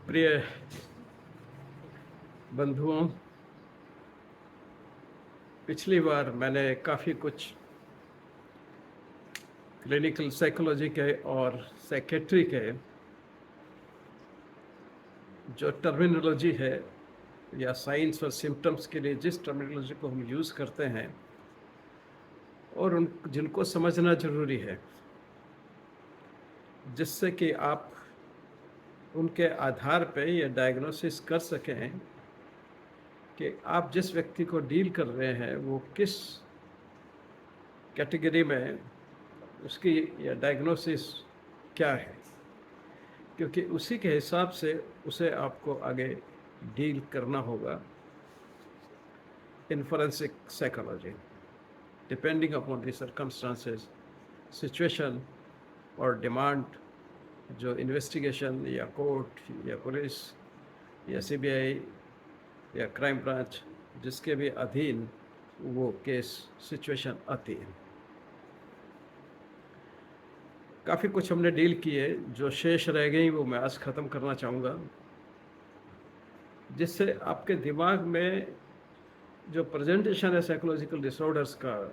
प्रिय बंधुओं, पिछली बार मैंने काफ़ी कुछ क्लिनिकल साइकोलॉजी के और साइकेट्री के जो टर्मिनोलॉजी है या साइंस और सिम्टम्स के लिए जिस टर्मिनोलॉजी को हम यूज़ करते हैं और उन जिनको समझना ज़रूरी है, जिससे कि आप उनके आधार पे ये डायग्नोसिस कर सकें कि आप जिस व्यक्ति को डील कर रहे हैं वो किस कैटेगरी में, उसकी या डायग्नोसिस क्या है, क्योंकि उसी के हिसाब से उसे आपको आगे डील करना होगा इन forensic psychology, depending upon the circumstances, situation और डिमांड जो इन्वेस्टिगेशन या कोर्ट या पुलिस या सीबीआई या क्राइम ब्रांच जिसके भी अधीन वो केस सिचुएशन आती है। काफ़ी कुछ हमने डील किए, जो शेष रह गई वो मैं आज ख़त्म करना चाहूँगा, जिससे आपके दिमाग में जो प्रेजेंटेशन है साइकोलॉजिकल डिसऑर्डर्स का,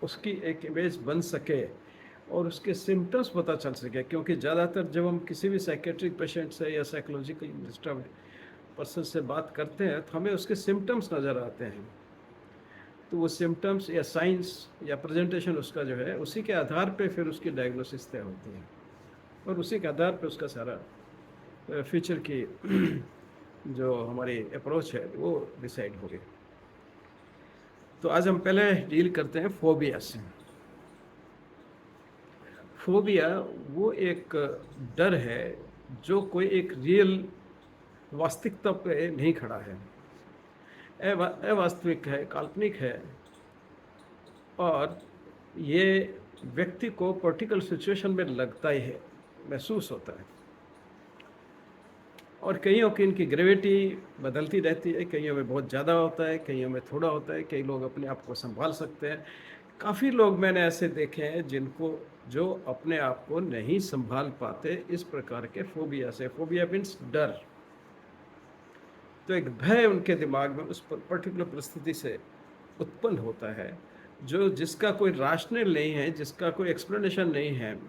उसकी एक इमेज बन सके और उसके सिम्टम्स पता चल सके। क्योंकि ज़्यादातर जब हम किसी भी साइकेट्रिक पेशेंट से या साइकोलॉजिकल डिस्टर्ब पर्सन से बात करते हैं तो हमें उसके सिम्टम्स नज़र आते हैं, तो वो सिम्टम्स या साइंस या प्रेजेंटेशन उसका जो है, उसी के आधार पे फिर उसकी डायग्नोसिस तय होती है और उसी के आधार पे उसका सारा फ्यूचर की जो हमारी अप्रोच है वो डिसाइड होगी। तो आज हम पहले डील करते हैं फोबिया से। फोबिया वो एक डर है जो कोई एक रियल वास्तविकता पे नहीं खड़ा है, अवास्तविक है, काल्पनिक है, और ये व्यक्ति को पर्टिकुलर सिचुएशन में लगता ही है, महसूस होता है। और कईयों की इनकी ग्रेविटी बदलती रहती है, कईयों में बहुत ज़्यादा होता है, कईयों में थोड़ा होता है, कई लोग अपने आप को संभाल सकते हैं। काफ़ी लोग मैंने ऐसे देखे हैं जिनको जो अपने आप को नहीं संभाल पाते इस प्रकार के फोबिया से। फोबिया मीन्स डर, तो एक भय उनके दिमाग में उस पर्टिकुलर परिस्थिति से उत्पन्न होता है, जो जिसका कोई राशनल नहीं है, जिसका कोई एक्सप्लेनेशन नहीं है,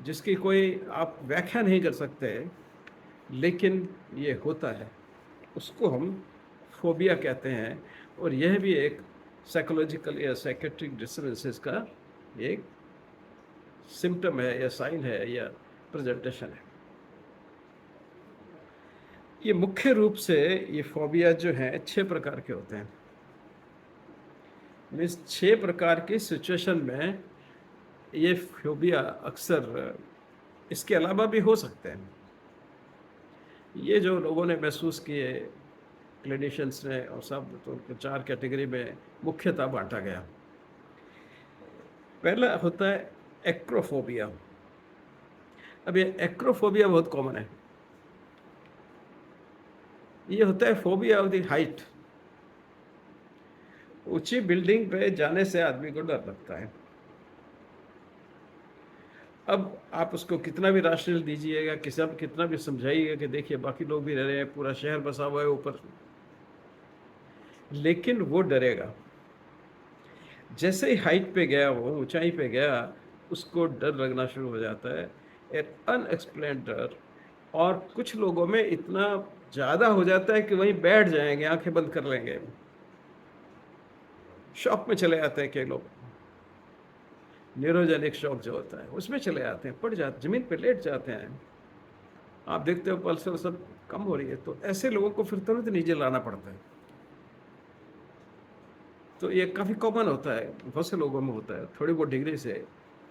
जिसकी कोई आप व्याख्या नहीं कर सकते, लेकिन ये होता है, उसको हम फोबिया कहते हैं। और यह भी एक साइकोलॉजिकल या साइकेट्रिक डिसऑर्डर्स का एक सिम्टम है या साइन है या प्रेजेंटेशन है। ये मुख्य रूप से ये फोबिया जो हैं 6 प्रकार के होते हैं। मीन्स 6 प्रकार की सिचुएशन में ये फोबिया अक्सर इसके अलावा भी हो सकते हैं। ये जो लोगों ने महसूस किए, क्लिनिशियंस ने और सब, तो उनको 4 कैटेगरी में मुख्यतः बांटा गया। पहला होता है एक्रोफोबिया। अब ये एक्रोफोबिया बहुत कॉमन है। ये होता है फोबिया ऑफ द हाइट। ऊंची बिल्डिंग पे जाने से आदमी को डर लगता है। अब आप उसको कितना भी राशनल दीजिएगा, कितना भी समझाइएगा कि देखिए बाकी लोग भी रह रहे हैं, पूरा शहर बसा हुआ है ऊपर, लेकिन वो डरेगा। जैसे ही हाइट पे गया, वो ऊंचाई पे गया, उसको डर लगना शुरू हो जाता है, एक अनएक्सप्लेन्ड डर। और कुछ लोगों में इतना ज़्यादा हो जाता है कि वहीं बैठ जाएंगे, आंखें बंद कर लेंगे, शॉक में चले जाते हैं। कई लोग न्यूरोजेनिक शॉक जो होता है उसमें चले जाते हैं, पड़ जाते, जमीन पे लेट जाते हैं। आप देखते हो पल्स सब कम हो रही है, तो ऐसे लोगों को फिर तुरंत नीचे लाना पड़ता है। तो ये काफ़ी कॉमन होता है, बहुत से लोगों में होता है, थोड़ी बहुत डिग्री से।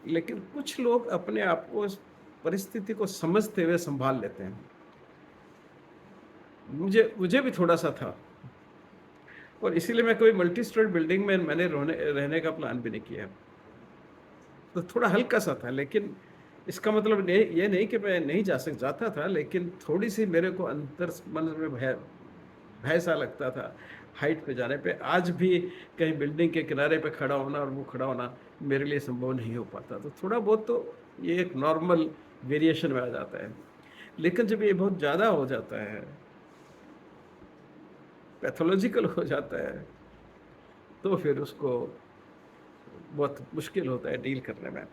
लेकिन कुछ लोग अपने आप को इस परिस्थिति को समझते हुए संभाल लेते हैं। मुझे भी थोड़ा सा था, और इसीलिए मैं कोई मल्टी स्टोरी बिल्डिंग में मैंने रहने का प्लान भी नहीं किया। तो थोड़ा हल्का सा था, लेकिन इसका मतलब ये नहीं कि मैं नहीं जाता था, लेकिन थोड़ी सी मेरे को अंतर मन में भय सा लगता था हाइट पे जाने पे। आज भी कहीं बिल्डिंग के किनारे पे खड़ा होना और वो खड़ा होना मेरे लिए संभव नहीं हो पाता। तो थोड़ा बहुत तो ये एक नॉर्मल वेरिएशन में आ जाता है। लेकिन जब ये बहुत ज़्यादा हो जाता है, पैथोलॉजिकल हो जाता है, तो फिर उसको बहुत मुश्किल होता है डील करने में।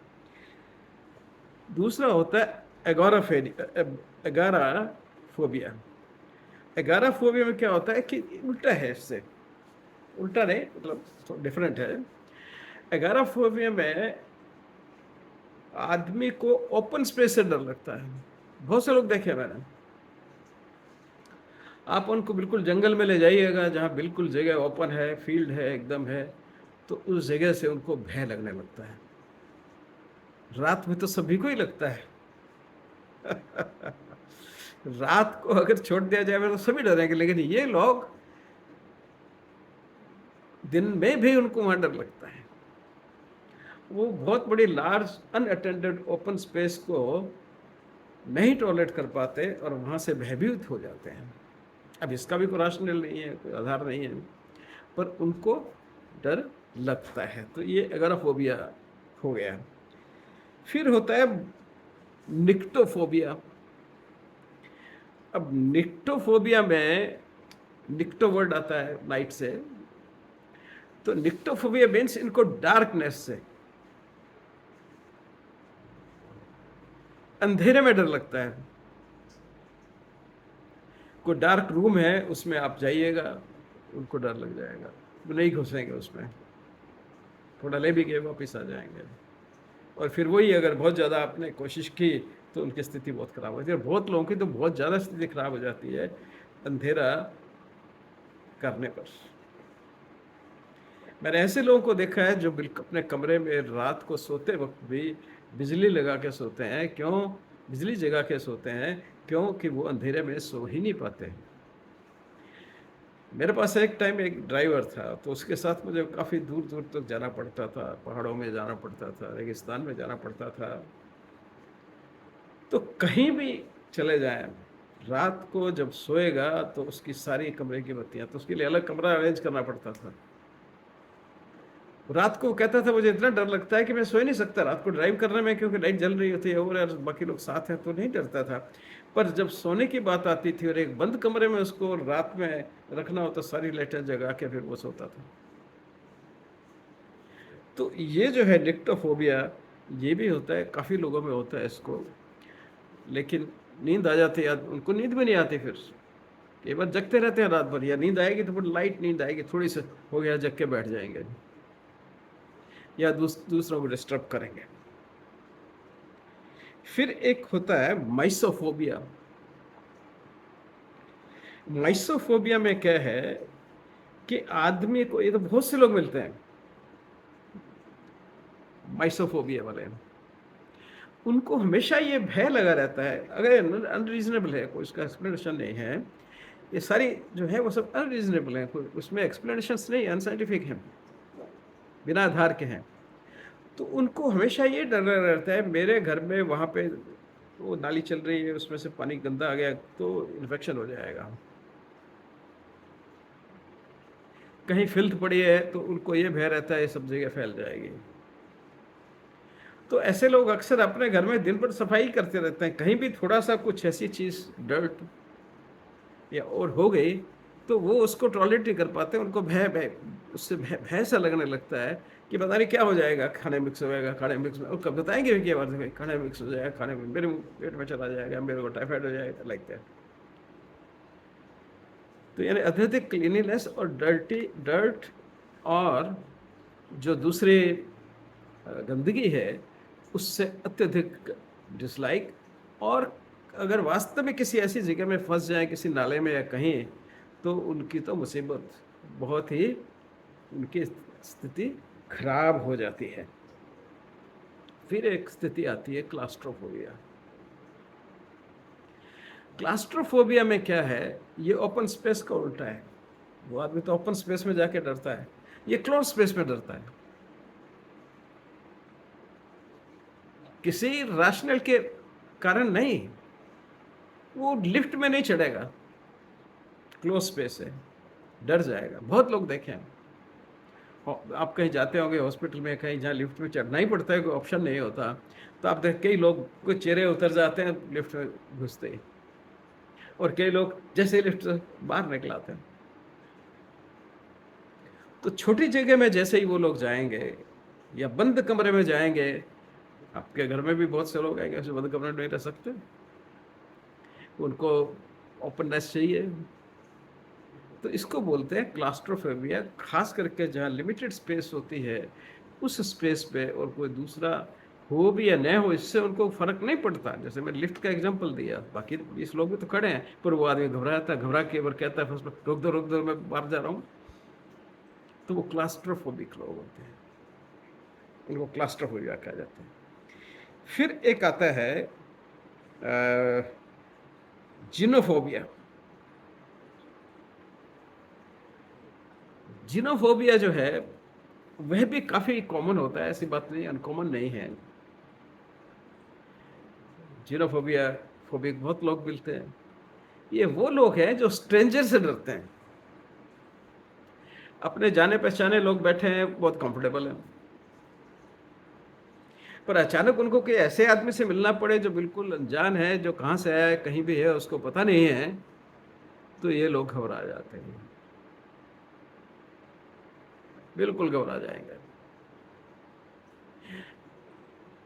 दूसरा होता है एगाराफोबिया। एगाराफोबिया में क्या होता है कि उल्टा है, इससे उल्टा नहीं, मतलब तो डिफरेंट है। एगाराफोबिया में आदमी को ओपन स्पेस से डर लगता है। बहुत से लोग देखे मैंने, आप उनको बिल्कुल जंगल में ले जाइएगा जहाँ बिल्कुल जगह ओपन है, फील्ड है, एकदम है, तो उस जगह से उनको भय लगने लगता है। रात में तो सभी को ही लगता है। रात को अगर छोड़ दिया जाए तो सभी डरेंगे, लेकिन ये लोग दिन में भी उनको वहां डर लगता है। वो बहुत बड़ी लार्ज अनअटेंडेड ओपन स्पेस को नहीं टॉलरेट कर पाते और वहां से भयभीत हो जाते हैं। अब इसका भी कोई राशनल नहीं है, कोई आधार नहीं है, पर उनको डर लगता है। तो ये एगाराफोबिया हो गया। फिर होता है निक्टोफोबिया। अब निक्टोफोबिया में, निक्टो वर्ड आता है नाइट से, तो निक्टोफोबिया मीन्स इनको डार्कनेस से, अंधेरे में डर लगता है। कोई डार्क रूम है, उसमें आप जाइएगा, उनको डर लग जाएगा, वो नहीं घुसेंगे उसमें, थोड़ा ले भी गए वापिस आ जाएंगे। और फिर वही, अगर बहुत ज़्यादा आपने कोशिश की तो उनकी स्थिति बहुत ख़राब होती है। बहुत लोगों की तो बहुत ज़्यादा स्थिति ख़राब हो जाती है अंधेरा करने पर। मैंने ऐसे लोगों को देखा है जो बिल्कुल अपने कमरे में रात को सोते वक्त भी बिजली लगा के सोते हैं। क्यों बिजली जगा के सोते हैं? क्योंकि वो अंधेरे में सो ही नहीं पाते। मेरे पास एक टाइम एक ड्राइवर था, तो उसके साथ मुझे काफ़ी दूर दूर तक जाना पड़ता था, पहाड़ों में जाना पड़ता था, रेगिस्तान में जाना पड़ता था। तो कहीं भी चले जाएं, रात को जब सोएगा तो उसकी सारी कमरे की बत्तियां, तो उसके लिए अलग कमरा अरेंज करना पड़ता था। रात को कहता था मुझे इतना डर लगता है कि मैं सो ही नहीं सकता रात को ड्राइव करने में, क्योंकि लाइट जल रही होती है और बाकी लोग साथ हैं तो नहीं डरता था। पर जब सोने की बात आती थी और एक बंद कमरे में उसको रात में रखना होता, सारी लाइटें जगा के फिर वो सोता था। तो ये जो है निक्टोफोबिया, ये भी होता है, काफ़ी लोगों में होता है इसको। लेकिन नींद आ जाती है, उनको नींद भी नहीं आती, फिर कई बार जगते रहते हैं रात भर, या नींद आएगी तो फिर लाइट नींद आएगी, थोड़ी सी हो गया जग के बैठ जाएंगे, या दूसरों को डिस्टर्ब करेंगे। फिर एक होता है माइसोफोबिया। माइसोफोबिया में क्या है कि आदमी को, ये तो बहुत से लोग मिलते हैं माइसोफोबिया वाले, उनको हमेशा ये भय लगा रहता है, अगर अनरीजनेबल है, कोई इसका एक्सप्लेनेशन नहीं है। ये सारी जो है वो सब अनरीजनेबल है, कोई उसमें एक्सप्लेनेशंस नहीं, अनसाइंटिफिक हैं, बिना आधार के हैं। तो उनको हमेशा ये डर रहता है, मेरे घर में वहाँ पे वो नाली चल रही है, उसमें से पानी गंदा आ गया तो इन्फेक्शन हो जाएगा, कहीं फिल्थ पड़ी है तो उनको ये भय रहता है ये सब जगह फैल जाएगी। तो ऐसे लोग अक्सर अपने घर में दिन भर सफाई करते रहते हैं, कहीं भी थोड़ा सा कुछ ऐसी चीज़ डर्ट या और हो गई तो वो उसको टॉलरेट नहीं कर पाते, उनको भय भय उससे भय सा लगने लगता है कि पता नहीं क्या हो जाएगा, खाने मिक्स हो जाएगा, खाने मिक्स में, और कब बताएंगे भी क्या बात है, खाने मिक्स हो जाएगा, खाने में मेरे पेट में चला जाएगा, मेरे को टाइफाइड हो जाएगा, लाइक दैट। तो यानी अत्यधिक क्लीनिनेस और डर्ट और जो दूसरी गंदगी है उससे अत्यधिक डिसलाइक। और अगर वास्तव में किसी ऐसी जगह में फंस जाए, किसी नाले में या कहीं, तो उनकी तो मुसीबत, बहुत ही उनकी स्थिति खराब हो जाती है। फिर एक स्थिति आती है क्लास्ट्रोफोबिया। क्लास्ट्रोफोबिया में क्या है, ये ओपन स्पेस का उल्टा है। वो आदमी तो ओपन स्पेस में जाके डरता है, ये क्लोज स्पेस में डरता है। किसी रैशनल के कारण नहीं, वो लिफ्ट में नहीं चढ़ेगा, क्लोज स्पेस है, डर जाएगा। बहुत लोग देखे हैं, आप कहीं जाते होंगे हॉस्पिटल में, कहीं जहाँ लिफ्ट में चढ़ना ही पड़ता है, कोई ऑप्शन नहीं होता, तो आप देख कई लोग कुछ चेहरे उतर जाते हैं लिफ्ट में घुसते ही, और कई लोग जैसे लिफ्ट से बाहर निकलाते हैं। तो छोटी जगह में जैसे ही वो लोग जाएंगे या बंद कमरे में जाएंगे, आपके घर में भी बहुत से लोग आएंगे ऐसे बंद कमरे में नहीं रह सकते, उनको ओपननेस चाहिए। तो इसको बोलते हैं क्लास्ट्रोफोबिया, खास करके जहाँ लिमिटेड स्पेस होती है उस स्पेस पे, और कोई दूसरा हो भी या न हो इससे उनको फर्क नहीं पड़ता। जैसे मैंने लिफ्ट का एग्जांपल दिया, बाकी 20 लोग भी तो खड़े हैं, पर वो आदमी घबराता है, घबरा के बार कहता है फर्स्ट रोक दो मैं बाहर जा रहा हूँ। तो वो क्लास्ट्रोफोबिक लोग होते हैं, इनको क्लास्ट्रोफोबिया कहा जाता है। फिर एक आता है जिनोफोबिया। जिनोफोबिया जो है वह भी काफी कॉमन होता है, ऐसी बात नहीं, अनकॉमन नहीं है। जिनोफोबिया फोबिक बहुत लोग मिलते हैं। ये वो लोग हैं जो स्ट्रेंजर से डरते हैं। अपने जाने पहचाने लोग बैठे हैं, बहुत कंफर्टेबल हैं, पर अचानक उनको कोई ऐसे आदमी से मिलना पड़े जो बिल्कुल अनजान है, जो कहाँ से आया है, कहीं भी है उसको पता नहीं है, तो ये लोग घबरा जाते हैं, बिल्कुल घबरा जाएंगे।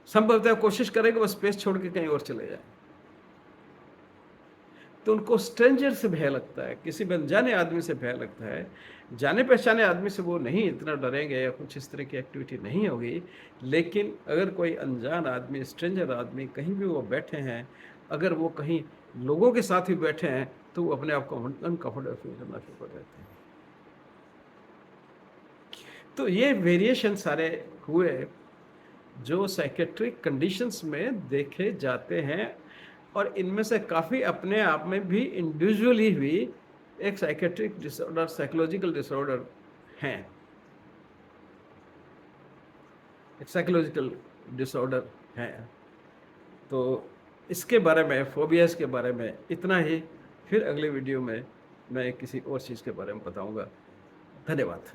संभवतः कोशिश करेंगे बस स्पेस छोड़ के कहीं और चले जाए। तो उनको स्ट्रेंजर से भय लगता है, किसी भी अनजाने आदमी से भय लगता है। जाने पहचाने आदमी से वो नहीं इतना डरेंगे या कुछ इस तरह की एक्टिविटी नहीं होगी, लेकिन अगर कोई अनजान आदमी, स्ट्रेंजर आदमी कहीं भी वो बैठे हैं, अगर वो कहीं लोगों के साथ भी बैठे हैं, तो वो अपने आप को अनकंफर्टेबल फील करना शुरू कर देते हैं। तो ये वेरिएशन सारे हुए जो साइकेट्रिक कंडीशंस में देखे जाते हैं, और इनमें से काफ़ी अपने आप में भी इंडिविजुअली भी एक साइकेट्रिक डिसऑर्डर, साइकोलॉजिकल डिसऑर्डर हैं, एक साइकोलॉजिकल डिसऑर्डर है। तो इसके बारे में, फोबियाज के बारे में इतना ही। फिर अगले वीडियो में मैं किसी और चीज़ के बारे में बताऊंगा। धन्यवाद।